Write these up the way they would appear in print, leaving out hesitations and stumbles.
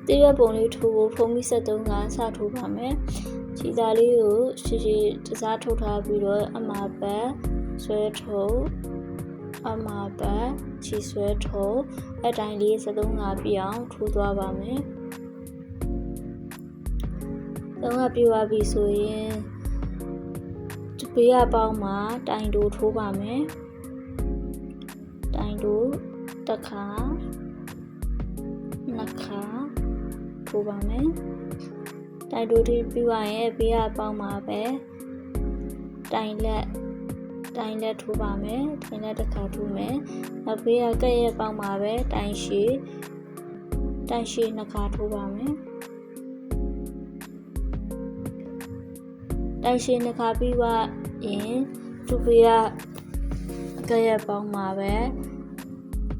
တိရွက်ပုံလေးထိုးဖို့ဖုံးပြီး73ကစထိုးပါမယ်ခြေသားလေးကိုရှည်ရှည်တစားထုတ်ထားပြီးတော့အမာပတ်ဆွဲထုတ်အမာပတ်ခြေဆွဲထုတ်အတိုင်းလေး73ကပြအောင်ထိုးသွားပါမယ်3ကပြသွားပြီဆိုရင်ဘေးကပေါင်းမှာတိုင်တိုးထိုးပါမယ်တိုင်တိုးတစ်ခါနှစ်ခါထိုးပါမယ်တိုင်တိုးပြီးပြီးသွားရင်ဘေးကပေါင်းမှာပဲတိုင်လက်ထိုးပါမယ်တိုင်လက်တစ်ခါထိုးမယ်နောက်ဘေးကကက်ရဲ့ပေါင်းမှာပဲတိုင်ရှည်နှစ်ခါထိုးပါမယ်တိုင်ရှည်နှစ်ခါပြီးသွားရင်သူ့ဘေးကကက်ရဲ့ပေါင်းမှာပဲ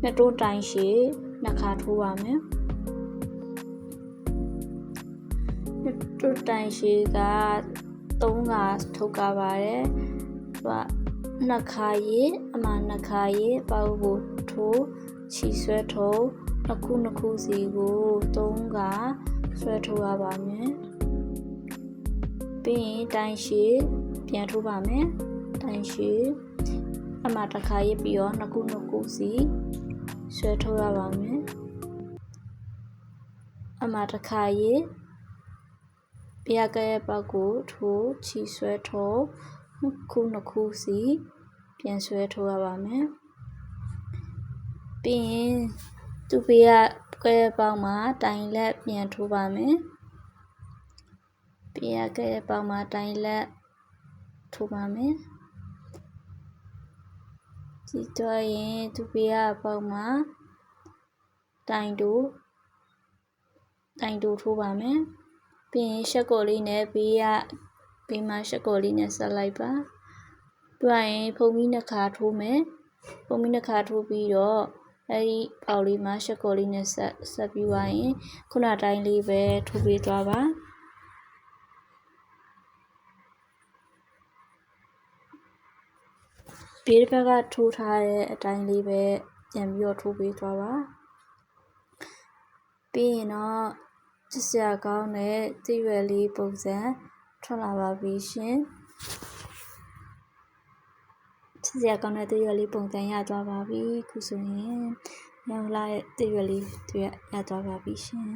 နှစ်တွန်းတိုင်ရှည်နှစ်ခါထိုးပါမယ်နှစ်တွန်းတိုင်ရှည်က3ခါထုတ်ကြပါတယ်သူကနှစ်ခါရေအမှနှစ်ခါရေပေါက်ဖို့ထိုးချီဆွဲထိုးနှစ်ခုစီကို3ခါဆွဲထိုးရပါမယ်ပြီးရင်တိုင်ရှည်ပြန်ထိုးပါမယ်တိုင်ရှည်အမှတစ်ခါရေပြီးတော့နှစ်ခုစီဆွဲထိုးရပါမယ်အမှတစ်ခါရေပြကရဲ့ပေါက်ကိုထိုးချီဆွဲထိုးနှစ်ခုစီပြန်ဆွဲထိုးရပါမယ်ပြီးရင်သူ့ဘေးကရဲ့ပေါက်မှာတိုင်လက်ပြန်ထိုးပါမယ်ပြကရဲ့ပေါက်မှာတိုင်လက်ထိုးပါမယ်ကြည့်တော့ရင်သူ့ဘေးကပေါက်မှာတိုင်တိုးထိုးပါမယ်ပြီးရင်ရှက်ကော်လေးနဲ့ဘေးမှာရှက်ကော်လေးနဲ့ဆက်လိုက်ပါပြီးရင်ဖုံးပြီးနှစ်ခါထိုးမယ်ဖုံးပြီးနှစ်ခါထိုးပြီးတော့အဲဒီပေါက်လေးမှာရှက်ကော်လေးနဲ့ဆက်ပြီးသွားရင်ခုနတိုင်းလေးပဲထိုးပေးသွားပါဘေးတစ်ဖက်ကထိုးထားတဲ့အတိုင်းလေးပဲပြန်ပြီးတော့ထိုးပေးသွားပါပြီးရင်တော့ချစ်စရာကောင်းတဲ့သစ်ရွက်လေးပုံစံထွက်လာပါပြီရှင်ချစ်စရာကောင်းတဲ့သစ်ရွက်လေးပုံစံရသွားပါပြီခုဆိုရင်ရောင်လာတဲ့သစ်ရွက်လေးတွေရသွားပါပြီရှင်